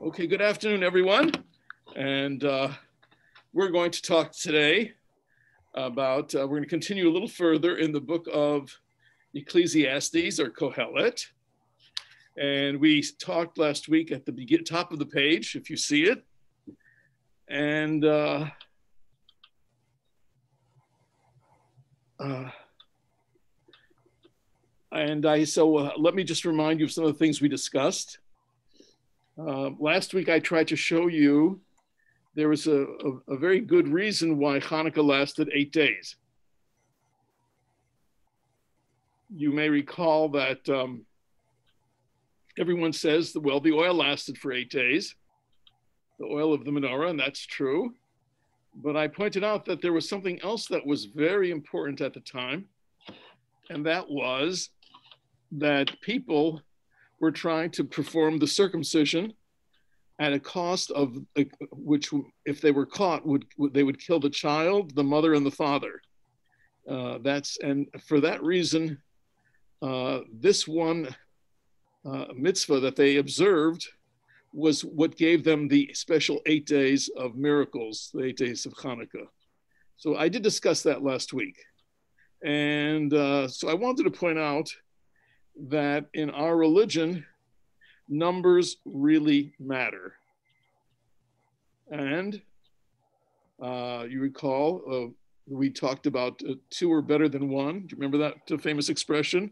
Okay, good afternoon, everyone. And we're going to talk today about, we're going to continue a little further in the book of Ecclesiastes or Kohelet. And we talked last week at the top of the page, if you see it. And let me just remind you of some of the things we discussed. Last week, I tried to show you there was a very good reason why Hanukkah lasted 8 days. You may recall that everyone says, well, the oil lasted for 8 days, the oil of the menorah, and that's true. But I pointed out that there was something else that was very important at the time, and that was that people were trying to perform the circumcision at a cost of which, if they were caught, they would kill the child, the mother, and the father. And for that reason, this one mitzvah that they observed was what gave them the special 8 days of miracles, the 8 days of Hanukkah. So I did discuss that last week. And so I wanted to point out that in our religion, numbers really matter. And you recall, we talked about 2 are better than 1. Do you remember that famous expression?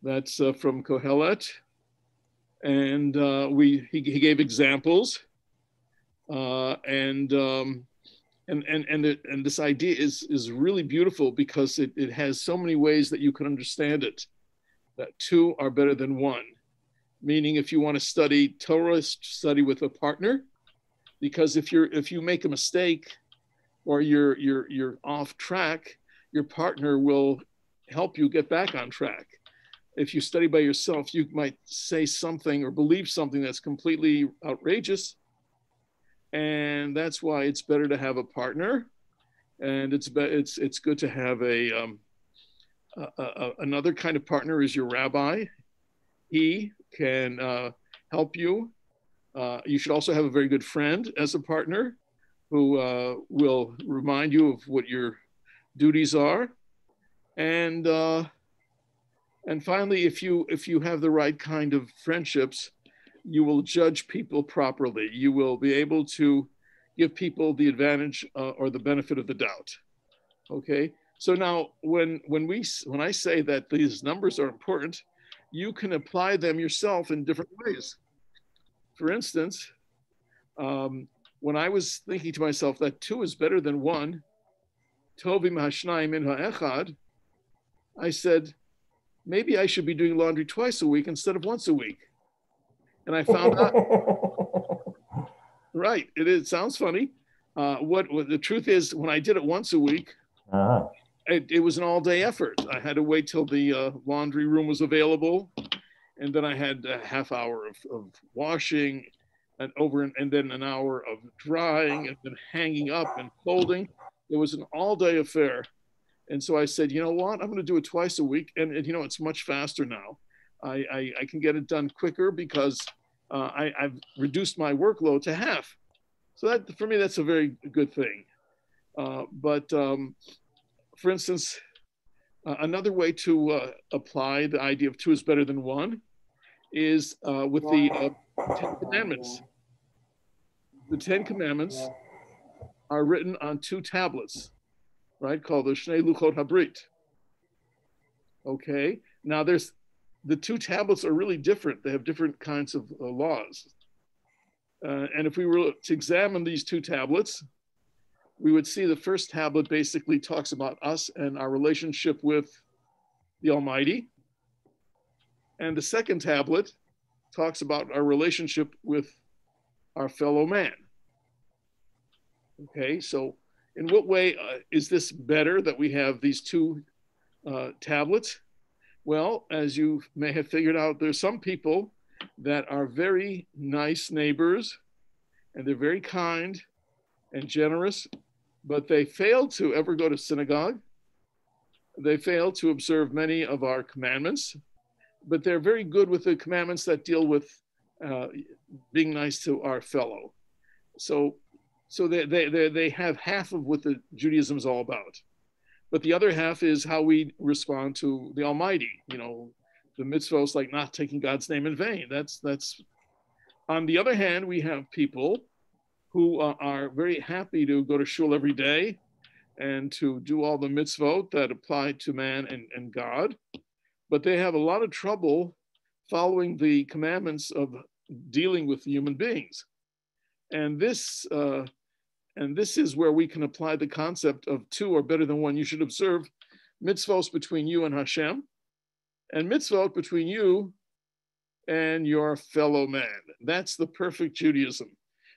That's from Kohelet. And he gave examples. And this idea is really beautiful because it has so many ways that you can understand it. That 2 are better than 1, meaning if you want to study Torah, study with a partner, because if you make a mistake or you're off track, your partner will help you get back on track. If you study by yourself, you might say something or believe something that's completely outrageous, and that's why it's better to have a partner, and it's good to have another kind of partner is your rabbi. He can help you. You should also have a very good friend as a partner who will remind you of what your duties are. And finally, if you have the right kind of friendships, you will judge people properly. You will be able to give people the advantage or the benefit of the doubt. Okay. So now, when I say that these numbers are important, you can apply them yourself in different ways. For instance, when I was thinking to myself that 2 is better than 1, Tovim hashnayim min ha'echad, I said, maybe I should be doing laundry twice a week instead of once a week. And I found out, right, it sounds funny. What the truth is, when I did it once a week, it was an all-day effort. I had to wait till the laundry room was available, and then I had a half hour of washing, and then an hour of drying, and then hanging up and folding. It was an all-day affair, and so I said, you know what? I'm going to do it twice a week, and it's much faster now. I can get it done quicker because I've reduced my workload to half. So that, for me, that's a very good thing. For instance, another way to apply the idea of 2 is better than 1 is with the 10 Commandments. The 10 Commandments are written on 2 tablets, right, called the Shnei Luchot Habrit. Okay, now the 2 tablets are really different. They have different kinds of laws. And if we were to examine these 2 tablets, we would see the first tablet basically talks about us and our relationship with the Almighty. And the second tablet talks about our relationship with our fellow man. Okay, so in what way is this better that we have these 2 tablets? Well, as you may have figured out, there's some people that are very nice neighbors, and they're very kind and generous, but they fail to ever go to synagogue. They fail to observe many of our commandments, but they're very good with the commandments that deal with being nice to our fellow. So, they have half of what the Judaism is all about. But the other half is how we respond to the Almighty. The mitzvahs like not taking God's name in vain. That's. On the other hand, we have people who are very happy to go to shul every day and to do all the mitzvot that apply to man and God, but they have a lot of trouble following the commandments of dealing with human beings. And this is where we can apply the concept of two are better than one. You should observe mitzvot between you and Hashem, and mitzvot between you and your fellow man. That's the perfect Judaism,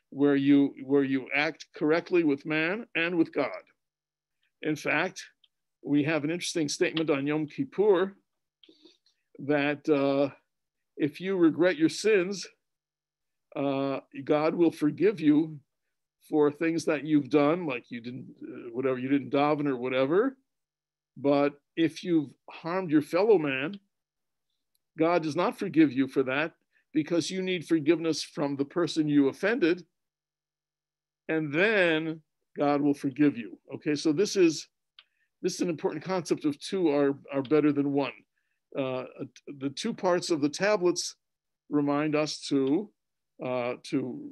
where you act correctly with man and with God. In fact, we have an interesting statement on Yom Kippur that if you regret your sins, God will forgive you for things that you've done, like you didn't daven or whatever. But if you've harmed your fellow man, God does not forgive you for that, because you need forgiveness from the person you offended, and then God will forgive you. Okay, so this is an important concept of two are better than one. The two parts of the tablets remind us to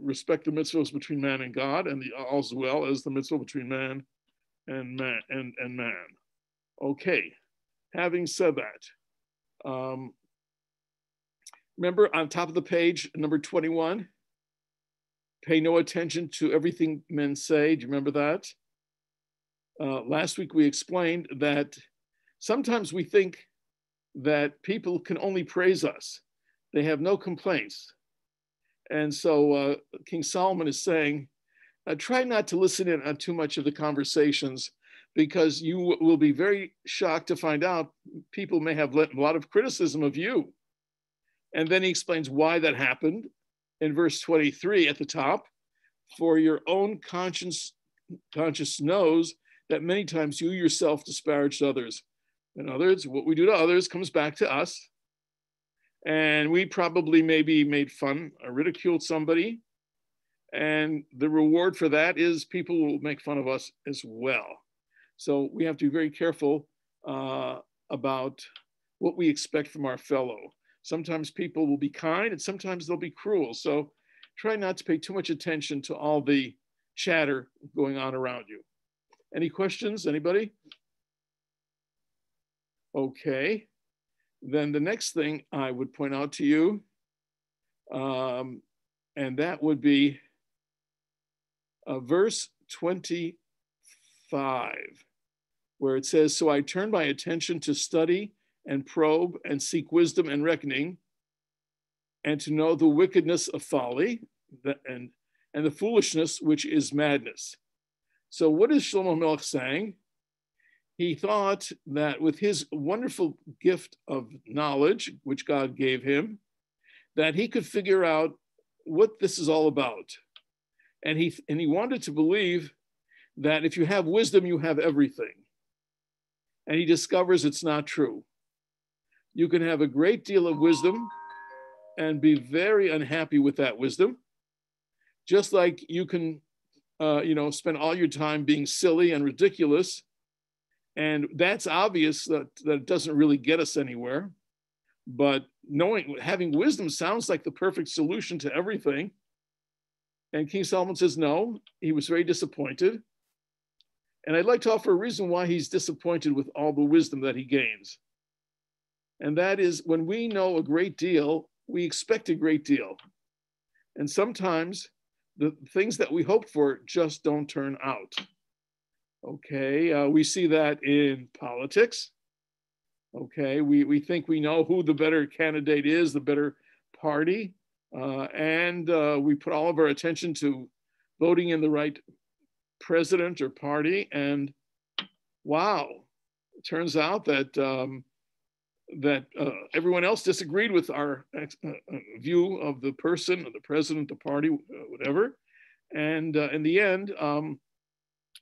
respect the mitzvahs between man and God, and as well as the mitzvah between man and man. Okay, having said that, remember on top of the page, number 21, pay no attention to everything men say. Do you remember that? Last week we explained that sometimes we think that people can only praise us. They have no complaints. And so King Solomon is saying, try not to listen in on too much of the conversations, because you will be very shocked to find out people may have a lot of criticism of you. And then he explains why that happened in verse 23 at the top. For your own conscience knows that many times you yourself disparaged others. In other words, what we do to others comes back to us. And we probably maybe made fun or ridiculed somebody. And the reward for that is people will make fun of us as well. So we have to be very careful about what we expect from our fellow. Sometimes people will be kind and sometimes they'll be cruel. So try not to pay too much attention to all the chatter going on around you. Any questions, anybody? Okay, then the next thing I would point out to you, and that would be verse 25, where it says, so I turn my attention to study and probe and seek wisdom and reckoning, and to know the wickedness of folly and the foolishness which is madness. So what is Shlomo Melech saying? He thought that with his wonderful gift of knowledge, which God gave him, that he could figure out what this is all about. And he wanted to believe that if you have wisdom, you have everything. And he discovers it's not true. You can have a great deal of wisdom and be very unhappy with that wisdom, just like you can spend all your time being silly and ridiculous. And that's obvious that it doesn't really get us anywhere. But having wisdom sounds like the perfect solution to everything. And King Solomon says, no, he was very disappointed. And I'd like to offer a reason why he's disappointed with all the wisdom that he gains. And that is, when we know a great deal, we expect a great deal. And sometimes the things that we hope for just don't turn out. Okay, we see that in politics. Okay, we think we know who the better candidate is, the better party, and we put all of our attention to voting in the right president or party, and wow, it turns out that everyone else disagreed with our view of the person, or the president, the party, whatever, and in the end,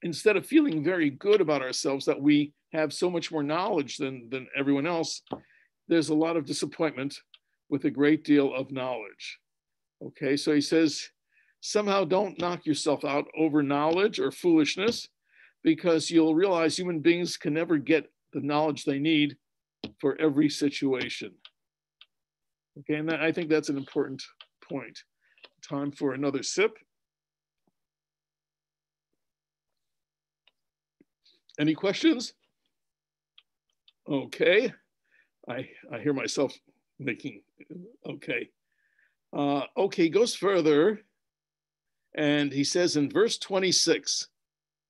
instead of feeling very good about ourselves that we have so much more knowledge than everyone else, there's a lot of disappointment with a great deal of knowledge. Okay, so he says, somehow don't knock yourself out over knowledge or foolishness, because you'll realize human beings can never get the knowledge they need for every situation. Okay, and I think that's an important point. Time for another sip. Any questions? Okay, I hear myself making, okay. Okay, he goes further, and he says in verse 26,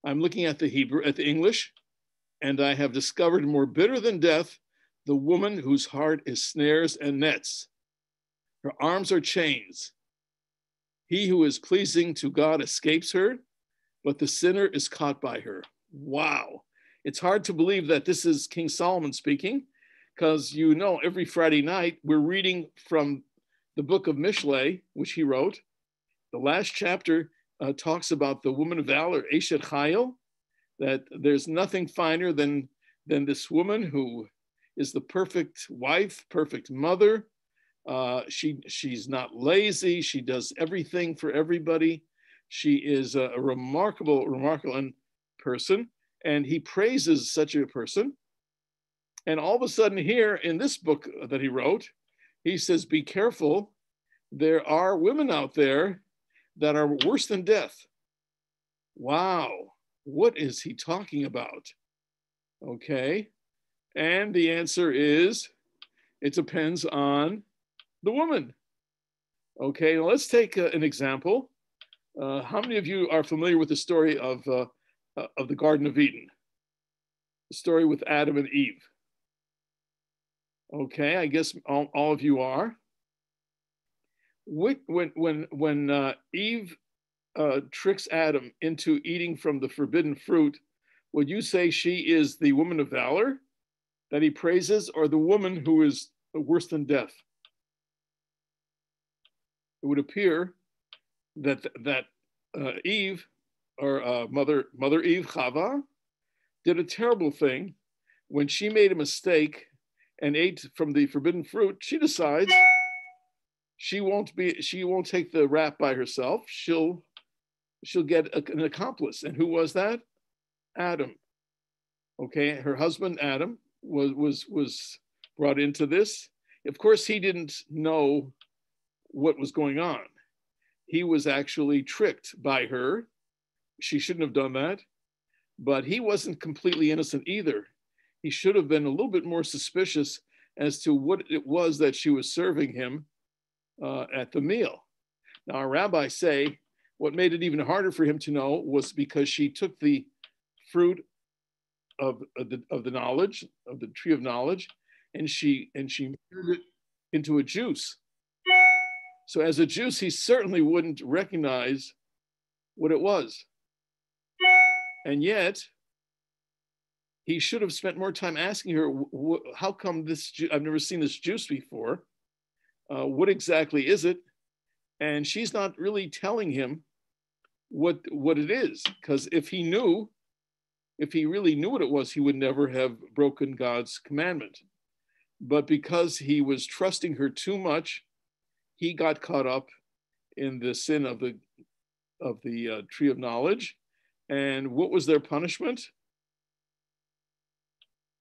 I'm looking at the Hebrew, at the English, and I have discovered more bitter than death, the woman whose heart is snares and nets. Her arms are chains. He who is pleasing to God escapes her, but the sinner is caught by her. Wow. It's hard to believe that this is King Solomon speaking, because you know every Friday night we're reading from the book of Mishlei, which he wrote. The last chapter talks about the woman of valor, Eshet Chayil, that there's nothing finer than this woman who is the perfect wife, perfect mother. She's not lazy. She does everything for everybody. She is a remarkable person, and he praises such a person. And all of a sudden here in this book that he wrote, he says, be careful. There are women out there that are worse than death. Wow. What is he talking about? Okay. And the answer is, it depends on the woman. Okay, now let's take an example. How many of you are familiar with the story of the Garden of Eden? The story with Adam and Eve. Okay, I guess all of you are. When Eve tricks Adam into eating from the forbidden fruit, would you say she is the woman of valor that he praises, or the woman who is worse than death? It would appear that Eve, or Mother Eve, Chava, did a terrible thing when she made a mistake and ate from the forbidden fruit. She decides she won't take the rap by herself. She'll get an accomplice. And who was that? Adam. Okay, her husband Adam was brought into this. Of course, he didn't know what was going on. He was actually tricked by her. She shouldn't have done that, but he wasn't completely innocent either. He should have been a little bit more suspicious as to what it was that she was serving him at the meal. Now, our rabbis say what made it even harder for him to know was because she took the fruit of the knowledge, of the tree of knowledge, and she made it into a juice. So as a juice, he certainly wouldn't recognize what it was. And yet, he should have spent more time asking her, how come this, I've never seen this juice before. What exactly is it? And she's not really telling him what it is, because if he really knew what it was, he would never have broken God's commandment. But because he was trusting her too much, he got caught up in the sin of the tree of knowledge. And what was their punishment?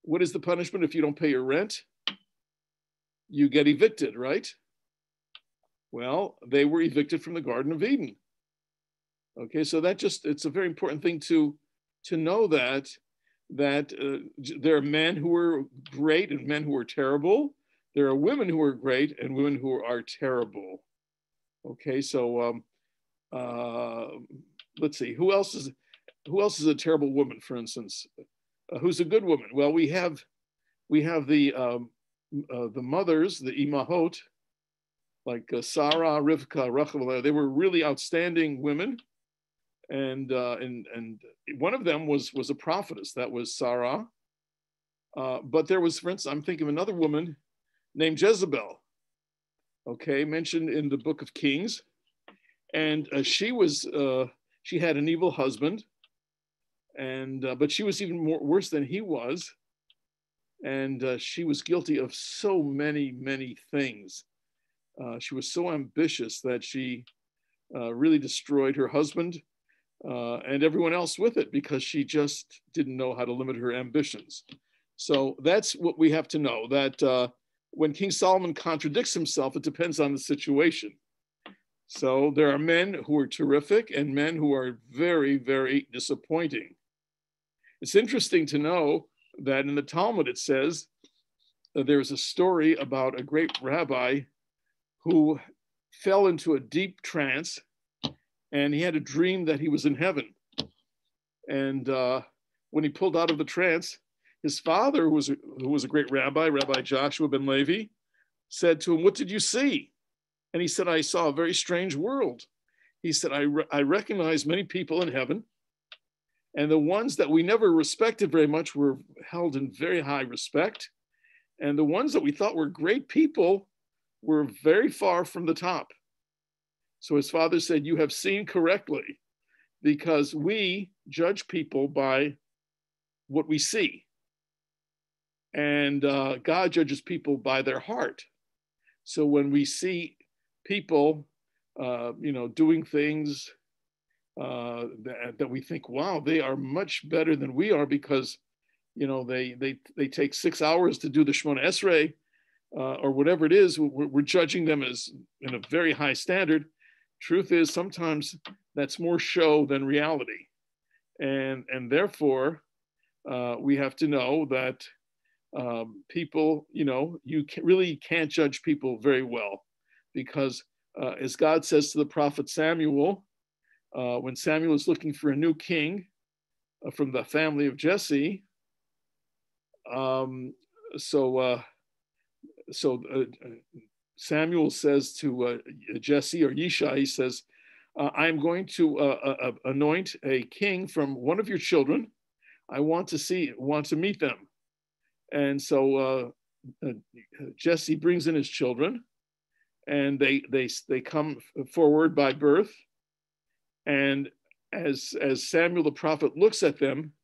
What is the punishment if you don't pay your rent? You get evicted, right? Well, they were evicted from the Garden of Eden. Okay, so it's a very important thing to know that there are men who are great and men who are terrible. There are women who are great and women who are terrible. Okay, so let's see, who else is a terrible woman, for instance? Who's a good woman? Well, we have the mothers, the imahot, like Sarah, Rivka, Rachel. They were really outstanding women, and one of them was a prophetess. That was Sarah. But there was, for instance, I'm thinking of another woman named Jezebel. Okay, mentioned in the Book of Kings, and she had an evil husband, and but she was even worse than he was, and she was guilty of so many things. She was so ambitious that she really destroyed her husband and everyone else with it because she just didn't know how to limit her ambitions. So that's what we have to know, that when King Solomon contradicts himself, it depends on the situation. So there are men who are terrific and men who are very, very disappointing. It's interesting to know that in the Talmud it says there's a story about a great rabbi who fell into a deep trance, and he had a dream that he was in heaven. And when he pulled out of the trance, his father, who was a great rabbi, Rabbi Joshua ben Levi, said to him, "What did you see?" And he said, "I saw a very strange world." He said, I recognize many people in heaven, and the ones that we never respected very much were held in very high respect. And the ones that we thought were great people were very far from the top. So his father said, "You have seen correctly, because we judge people by what we see. And God judges people by their heart. So when we see people, doing things that we think, wow, they are much better than we are because, they take 6 hours to do the Shemona Esrei or whatever it is, we're judging them as in a very high standard. Truth is, sometimes that's more show than reality. And therefore, we have to know that people, you really can't judge people very well, because as God says to the prophet Samuel, when Samuel is looking for a new king from the family of Jesse, Samuel says to Jesse or Yishai, he says, "I'm going to anoint a king from one of your children. I want to meet them." And so Jesse brings in his children, and they come forward by birth. And as Samuel the prophet looks at them,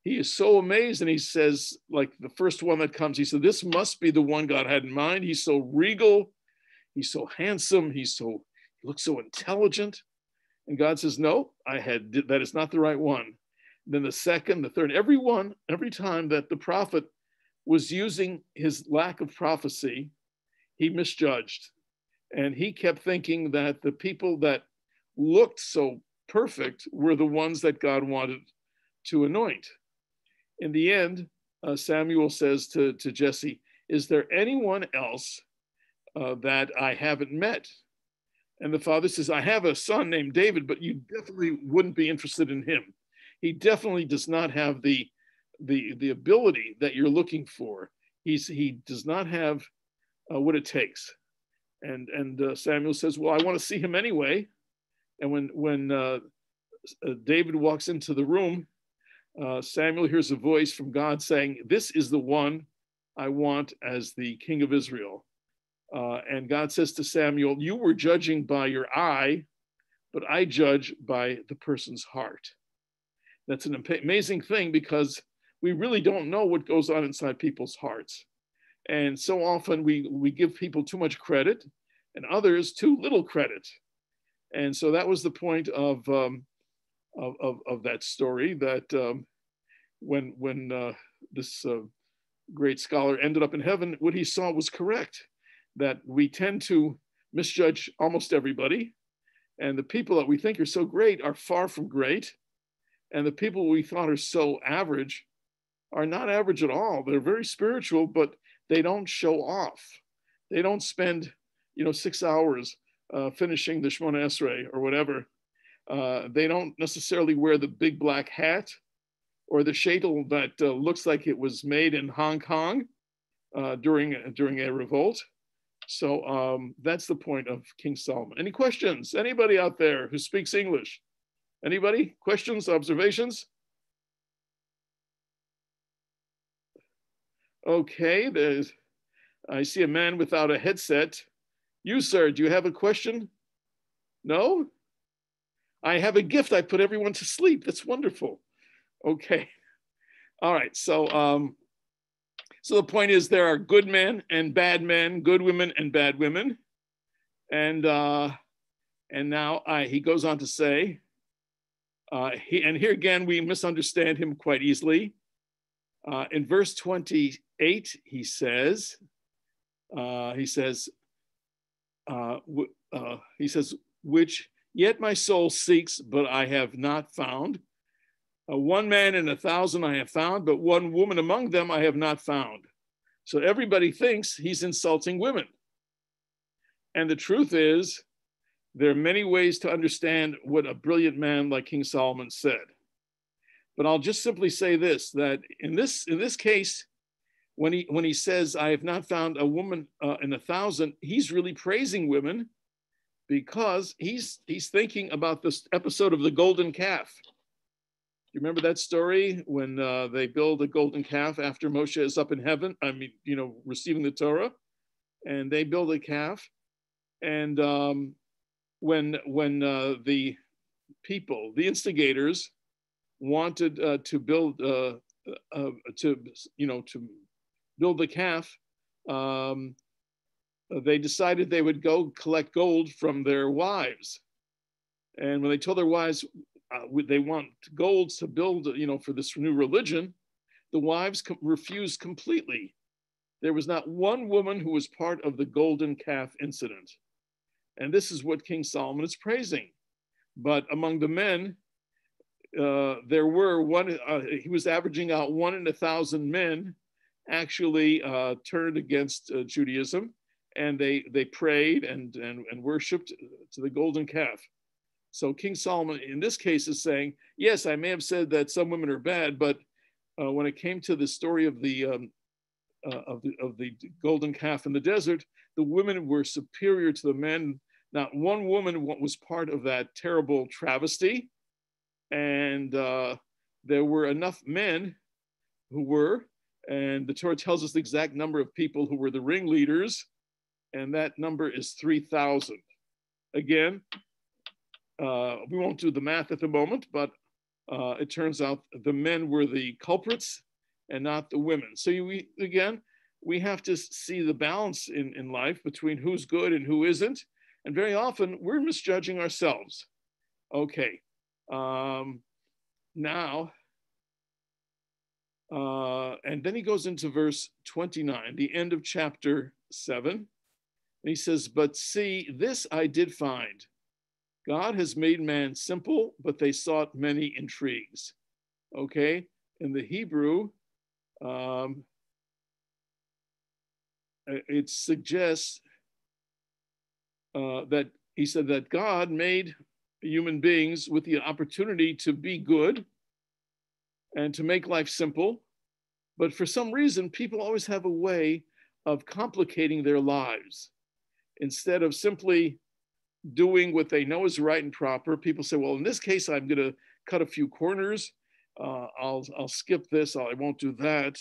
he is so amazed, and he says, like the first one that comes, he said, "This must be the one God had in mind. He's so regal, he's so handsome, he looks so intelligent." And God says, "No, that is not the right one." Then the second, the third, every time that the prophet was using his lack of prophecy, he misjudged. And he kept thinking that the people that looked so perfect were the ones that God wanted to anoint. In the end, Samuel says to Jesse, "Is there anyone else that I haven't met?" And the father says, "I have a son named David, but you definitely wouldn't be interested in him. He definitely does not have the ability that you're looking for. He does not have what it takes." And Samuel says, "Well, I want to see him anyway." And when David walks into the room, Samuel hears a voice from God saying, "This is the one I want as the king of Israel." And God says to Samuel, "You were judging by your eye, but I judge by the person's heart." That's an amazing thing, because we really don't know what goes on inside people's hearts. And so often we give people too much credit and others too little credit. And so that was the point of that story, that when this great scholar ended up in heaven, what he saw was correct, that we tend to misjudge almost everybody. And the people that we think are so great are far from great. And the people we thought are so average are not average at all. They're very spiritual, but they don't show off. They don't spend, 6 hours finishing the Shemona Esrei or whatever. They don't necessarily wear the big black hat or the sheitel that looks like it was made in Hong Kong during a revolt. So that's the point of King Solomon. Any questions? Anybody out there who speaks English? Anybody? Questions, observations? Okay, I see a man without a headset. You, sir, do you have a question? No? I have a gift. I put everyone to sleep. That's wonderful. Okay. All right. So the point is, there are good men and bad men, good women and bad women. And now he goes on to say, and here again, we misunderstand him quite easily. In verse 28, he says, which yet my soul seeks, but I have not found. One man in 1,000 I have found, but one woman among them I have not found. So everybody thinks he's insulting women. And the truth is, there are many ways to understand what a brilliant man like King Solomon said. But I'll just simply say this, that in this case, when he says, I have not found a woman in 1,000, he's really praising women because he's thinking about this episode of the golden calf. You remember that story when they build a golden calf after Moshe is up in heaven? Receiving the Torah, and they build a calf. And when the people, the instigators, wanted to build build the calf, they decided they would go collect gold from their wives. And when they told their wives they want gold to build, for this new religion, the wives refused completely. There was not one woman who was part of the golden calf incident. And this is what King Solomon is praising. But among the men, there were one, he was averaging out 1 in 1,000 men actually turned against Judaism, and they prayed and worshiped to the golden calf. So King Solomon in this case is saying, yes, I may have said that some women are bad, but when it came to the story of the golden calf in the desert, the women were superior to the men. Not one woman was part of that terrible travesty. And there were enough men who were, and the Torah tells us the exact number of people who were the ringleaders, and that number is 3,000. Again, we won't do the math at the moment, but it turns out the men were the culprits and not the women. So we have to see the balance in life between who's good and who isn't. And very often we're misjudging ourselves. Okay. Now, and then he goes into verse 29, the end of chapter 7. And he says, but see, this I did find. God has made man simple, but they sought many intrigues. Okay. In the Hebrew, it suggests that he said that God made human beings with the opportunity to be good and to make life simple. But for some reason, people always have a way of complicating their lives. Instead of simply doing what they know is right and proper, people say, well, in this case, I'm going to cut a few corners. I'll skip this. I won't do that.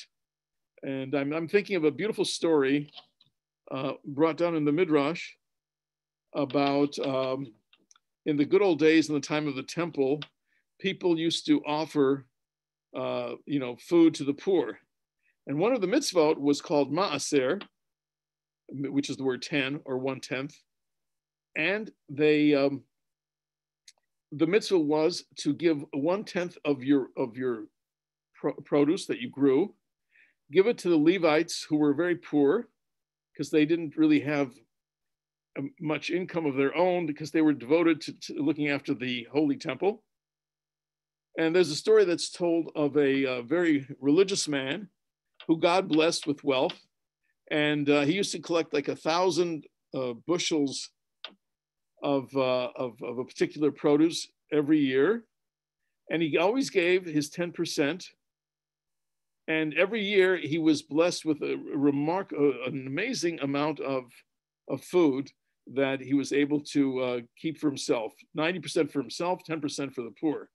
And I'm thinking of a beautiful story brought down in the Midrash about in the good old days in the time of the temple, people used to offer food to the poor. And one of the mitzvot was called ma'aser, which is the word 10 or 1/10. And the mitzvah was to give 1/10 of your produce that you grew, give it to the Levites who were very poor because they didn't really have much income of their own because they were devoted to looking after the holy temple. And there's a story that's told of a very religious man who God blessed with wealth. And he used to collect like 1,000 bushels of a particular produce every year. And he always gave his 10%. And every year he was blessed with an amazing amount of food that he was able to keep for himself, 90% for himself, 10% for the poor.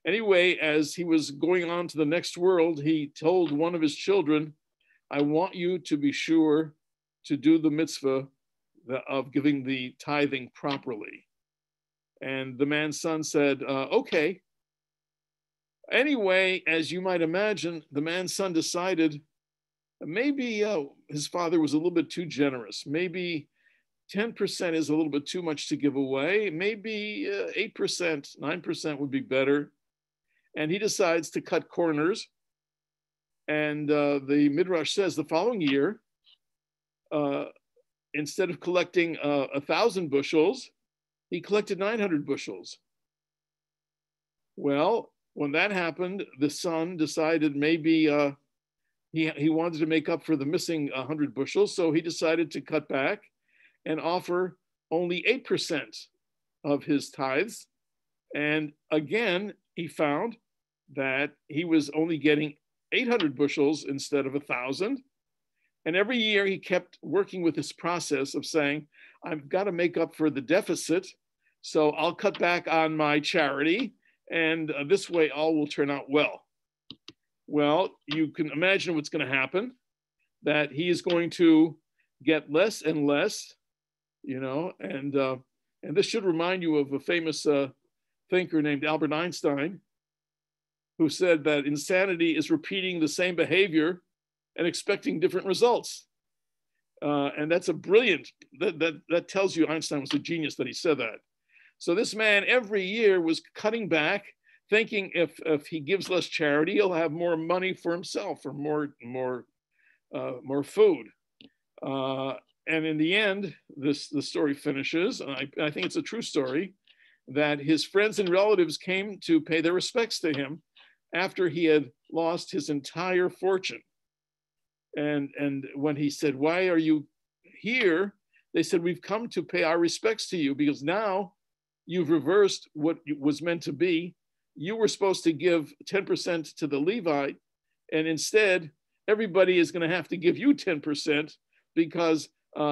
Anyway, as he was going on to the next world, he told one of his children, I want you to be sure to do the mitzvah of giving the tithing properly. And the man's son said, okay. Anyway, as you might imagine, the man's son decided maybe his father was a little bit too generous. Maybe 10% is a little bit too much to give away. Maybe 8%, 9% would be better. And he decides to cut corners. And the Midrash says the following year, instead of collecting 1,000 bushels, he collected 900 bushels. Well, when that happened, the son decided maybe he wanted to make up for the missing 100 bushels. So he decided to cut back and offer only 8% of his tithes. And again, he found that he was only getting 800 bushels instead of 1,000. And every year he kept working with this process of saying, I've got to make up for the deficit, so I'll cut back on my charity, and this way all will turn out well. Well, you can imagine what's going to happen, that he is going to get less and less, and this should remind you of a famous thinker named Albert Einstein, who said that insanity is repeating the same behavior and expecting different results. And that's a brilliant, that tells you Einstein was a genius that he said that. So this man every year was cutting back, thinking if he gives less charity, he'll have more money for himself or more food. And in the end, the story finishes, and I think it's a true story, that his friends and relatives came to pay their respects to him after he had lost his entire fortune. And when he said, why are you here? They said, we've come to pay our respects to you because now you've reversed what was meant to be. You were supposed to give 10% to the Levite, and instead, everybody is going to have to give you 10% because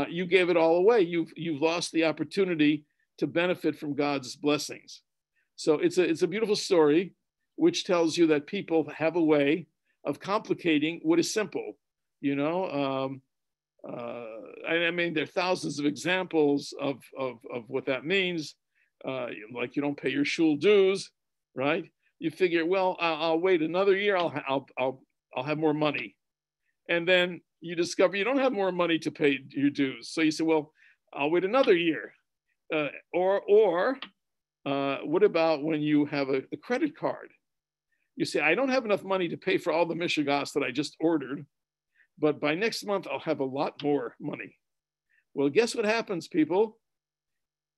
you gave it all away. You've lost the opportunity to benefit from God's blessings. So it's a beautiful story, which tells you that people have a way of complicating what is simple. I mean, there are thousands of examples of what that means. Like you don't pay your shul dues, right? You figure, well, I'll wait another year. I'll have more money, and then you discover you don't have more money to pay your dues. So you say, well, I'll wait another year. Or what about when you have a credit card? You say, I don't have enough money to pay for all the mishigas that I just ordered, but by next month, I'll have a lot more money. Well, guess what happens, people?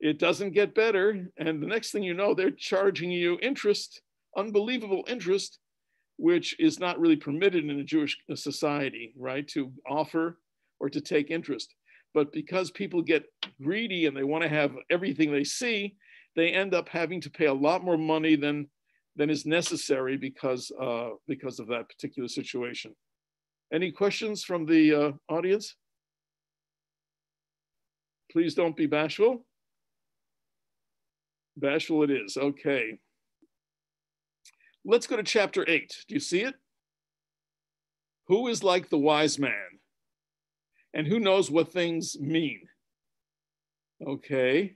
It doesn't get better. And the next thing you know, they're charging you interest, unbelievable interest, which is not really permitted in a Jewish society, right? To offer or to take interest. But because people get greedy and they want to have everything they see, they end up having to pay a lot more money than is necessary because of that particular situation. Any questions from the audience? Please don't be bashful. Bashful it is. Okay. Let's go to chapter 8. Do you see it? Who is like the wise man? And who knows what things mean? Okay.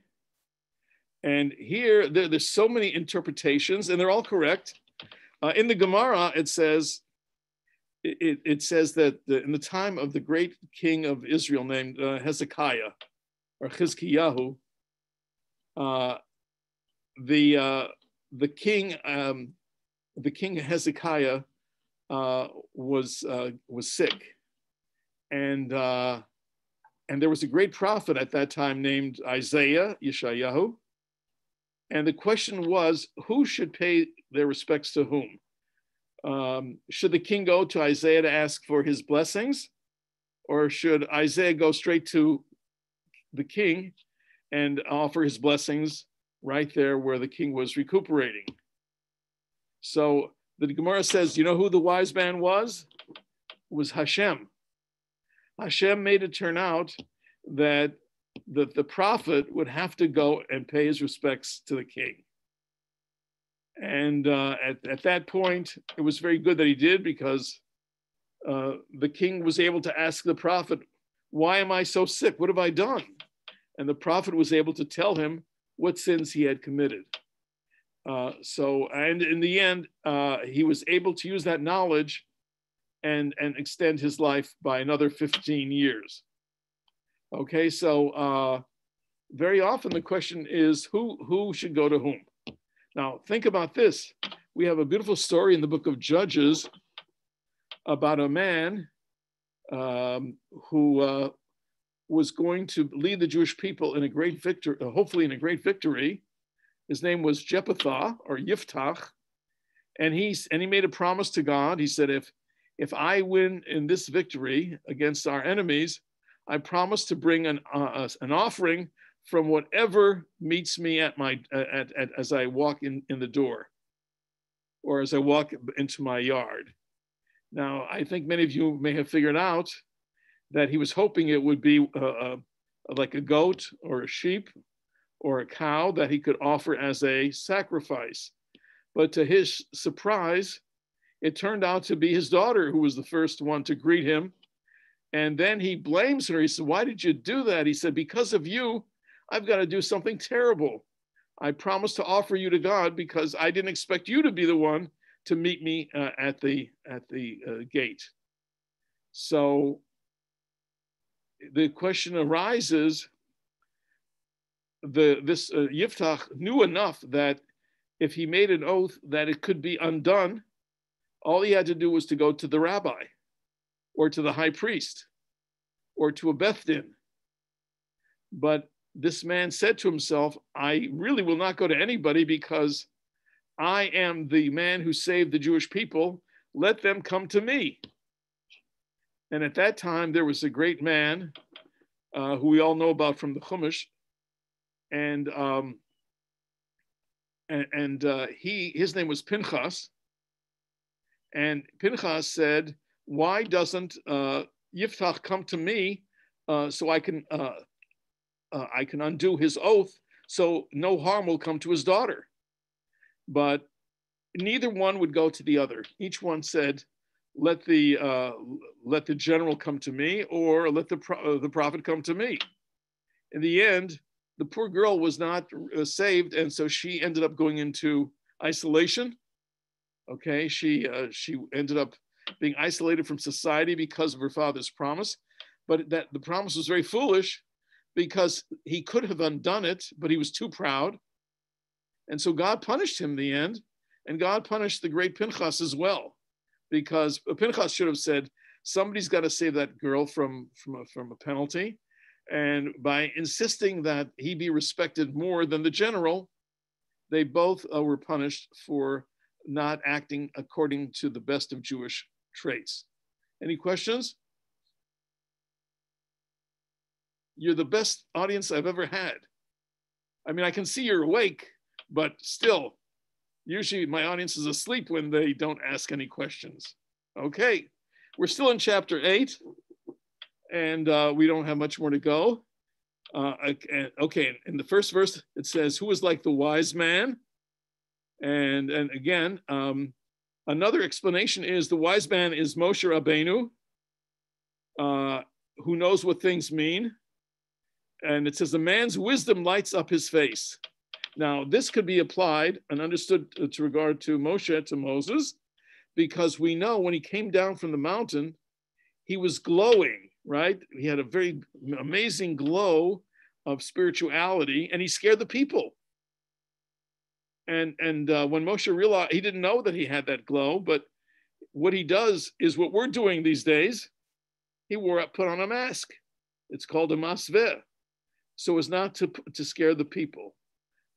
And here, there's so many interpretations, and they're all correct. In the Gemara, it says that in the time of the great king of Israel named Hezekiah, or Chizkiyahu, the king Hezekiah was sick, and there was a great prophet at that time named Isaiah, Yeshayahu, and the question was, who should pay their respects to whom? Should the king go to Isaiah to ask for his blessings, or should Isaiah go straight to the king and offer his blessings right there where the king was recuperating? So the Gemara says, you know who the wise man was? It was Hashem. Hashem made it turn out that the prophet would have to go and pay his respects to the king. And at that point, it was very good that he did, because the king was able to ask the prophet, why am I so sick? What have I done? And the prophet was able to tell him what sins he had committed. And in the end, he was able to use that knowledge and extend his life by another 15 years. Okay, so very often the question is who should go to whom? Now, think about this. We have a beautiful story in the book of Judges about a man who was going to lead the Jewish people in a great victory, hopefully in a great victory. His name was Jephthah or Yiftach, and he made a promise to God. He said, if I win in this victory against our enemies, I promise to bring an offering from whatever meets me at as I walk in the door, or as I walk into my yard. Now, I think many of you may have figured out that he was hoping it would be like a goat or a sheep or a cow that he could offer as a sacrifice. But to his surprise, it turned out to be his daughter who was the first one to greet him. And then he blames her. He said, "Why did you do that?" He said, "Because of you, I've got to do something terrible. I promised to offer you to God because I didn't expect you to be the one to meet me at the gate." So the question arises, this Yiftach knew enough that if he made an oath that it could be undone, all he had to do was to go to the rabbi or to the high priest or to a Beth Din. But this man said to himself, I really will not go to anybody because I am the man who saved the Jewish people. Let them come to me. And at that time, there was a great man who we all know about from the Chumash, and his name was Pinchas. And Pinchas said, "Why doesn't Yiftach come to me so I can undo his oath, so no harm will come to his daughter?" But neither one would go to the other. Each one said, let the general come to me, or let the prophet come to me. In the end, the poor girl was not saved, and so she ended up going into isolation. Okay, she ended up being isolated from society because of her father's promise, but that the promise was very foolish because he could have undone it, but he was too proud, and so God punished him in the end, and God punished the great Pinchas as well, because Pinchas should have said, somebody's got to save that girl from a penalty. And by insisting that he be respected more than the general, they both were punished for not acting according to the best of Jewish traits. Any questions? You're the best audience I've ever had. I mean, I can see you're awake, but still, usually my audience is asleep when they don't ask any questions. Okay, we're still in chapter 8, and we don't have much more to go. Okay, in the first verse, it says, who is like the wise man? And again, another explanation is the wise man is Moshe Rabbeinu, who knows what things mean. And it says, a man's wisdom lights up his face. Now, this could be applied and understood to regard to Moshe, to Moses, because we know when he came down from the mountain, he was glowing, right? He had a very amazing glow of spirituality, and he scared the people. And when Moshe realized, he didn't know that he had that glow, but what he does is what we're doing these days. He put on a mask. It's called a masveh, so as not to scare the people.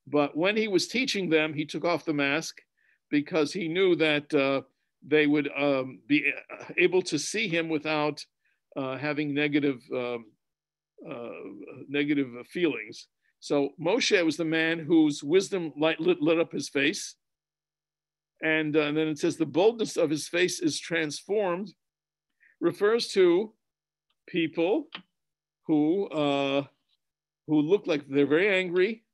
But when he was teaching them, he took off the mask because he knew that they would be able to see him without having negative feelings. So Moshe was the man whose wisdom lit up his face. And then it says the boldness of his face is transformed, refers to people who look like they're very angry,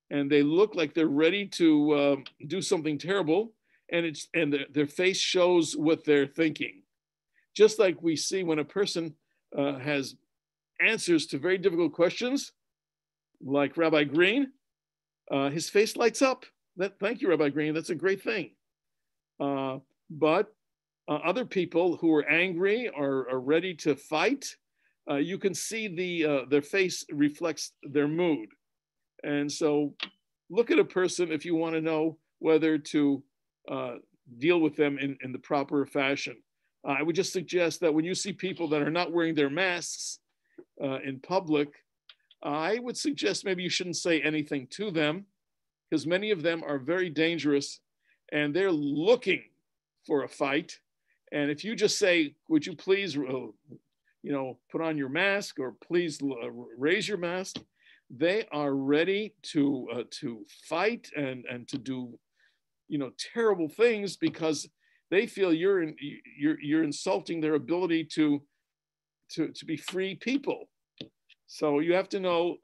and they look like they're ready to do something terrible, and their face shows what they're thinking. Just like we see when a person has answers to very difficult questions, like Rabbi Green, his face lights up. Thank you, Rabbi Green. That's a great thing. But other people who are angry or are ready to fight, you can see their face reflects their mood. And so look at a person if you want to know whether to deal with them in the proper fashion. I would just suggest that when you see people that are not wearing their masks in public, I would suggest maybe you shouldn't say anything to them, because many of them are very dangerous and they're looking for a fight. And if you just say, would you please, put on your mask, or please raise your mask, they are ready to fight and to do, terrible things, because they feel you're insulting their ability to be free people. So you have to know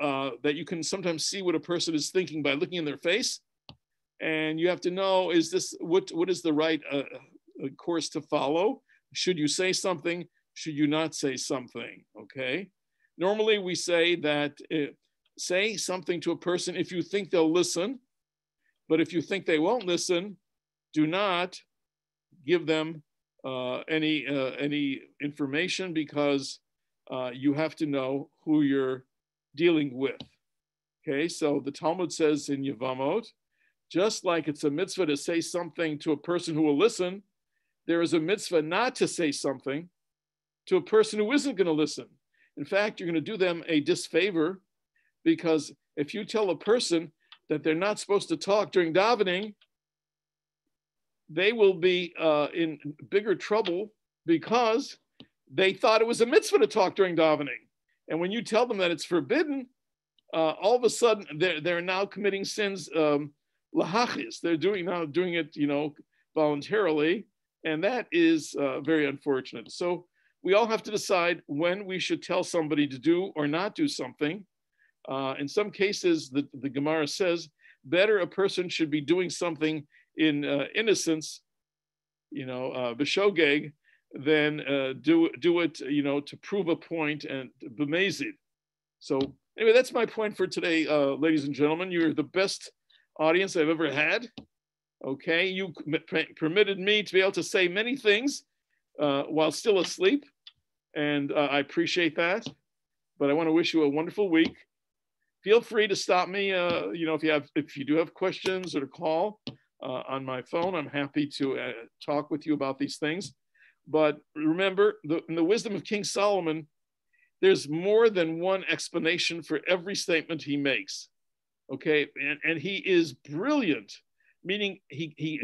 that you can sometimes see what a person is thinking by looking in their face, and you have to know, is this what is the right course to follow? Should you say something? Should you not say something? Okay. Normally we say that say something to a person if you think they'll listen, but if you think they won't listen, do not give them any information, because you have to know who you're dealing with. Okay, so the Talmud says in Yevamot, just like it's a mitzvah to say something to a person who will listen, there is a mitzvah not to say something to a person who isn't going to listen. In fact, you're going to do them a disfavor, because if you tell a person that they're not supposed to talk during davening, they will be in bigger trouble, because they thought it was a mitzvah to talk during davening. And when you tell them that it's forbidden, all of a sudden they're now committing sins lahachis. They're doing it, voluntarily, and that is very unfortunate. So we all have to decide when we should tell somebody to do or not do something. In some cases, the Gemara says, better a person should be doing something in innocence, b'shogeg, than do it, to prove a point and b'mezid. So anyway, that's my point for today, ladies and gentlemen. You're the best audience I've ever had. Okay, you permitted me to be able to say many things while still asleep, and I appreciate that. But I want to wish you a wonderful week. Feel free to stop me, if you do have questions, or to call on my phone. I'm happy to talk with you about these things. But remember, in the wisdom of King Solomon, there's more than one explanation for every statement he makes. Okay, and he is brilliant, meaning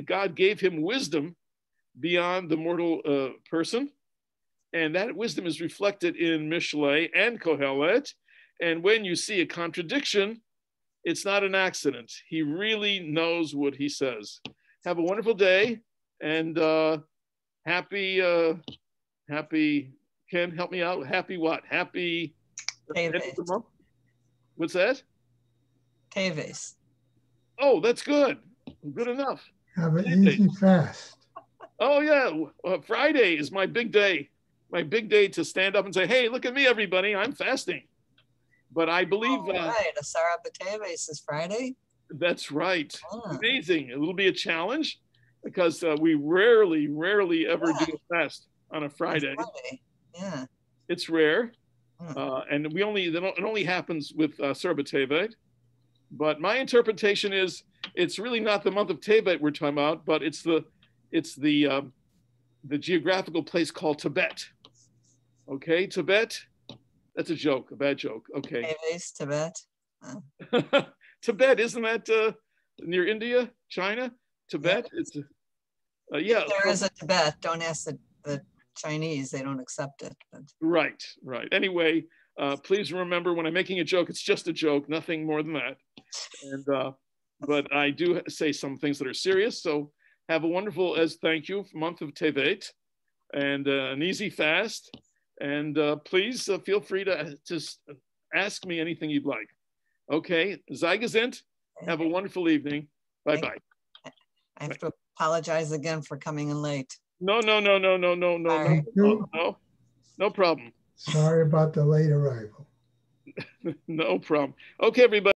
God gave him wisdom beyond the mortal person, and that wisdom is reflected in Mishlei and Kohelet. And when you see a contradiction, it's not an accident. He really knows what he says. Have a wonderful day, and happy, Ken, help me out. Happy what? Happy end of the month? What's that? Teves. Oh, that's good. Good enough. Have an easy fast. Oh, yeah. Friday is my big day. My big day to stand up and say, hey, look at me, everybody. I'm fasting. But I believe... right. Asara B'Teves is Friday? That's right. Amazing. It will be a challenge, because we rarely ever do a fast on a Friday. Yeah. It's rare. And it only happens with Asara B'Teves. But my interpretation is it's really not the month of Tevet we're talking about, but it's the geographical place called Tibet. Okay, Tibet. That's a joke, a bad joke. Okay. Teves, Tibet. Tibet, isn't that near India, China? Tibet. Yeah. It's yeah. There is a Tibet. Don't ask the Chinese; they don't accept it. But. Right. Anyway, please remember, when I'm making a joke, it's just a joke, nothing more than that. And but I do say some things that are serious. So have a wonderful, thank you, month of Tevet, and an easy fast. And please feel free to just ask me anything you'd like. Okay, Sei gesund. Have a wonderful evening. Bye-bye. I have to apologize again for coming in late. No problem. Sorry about the late arrival. No problem. Okay, everybody.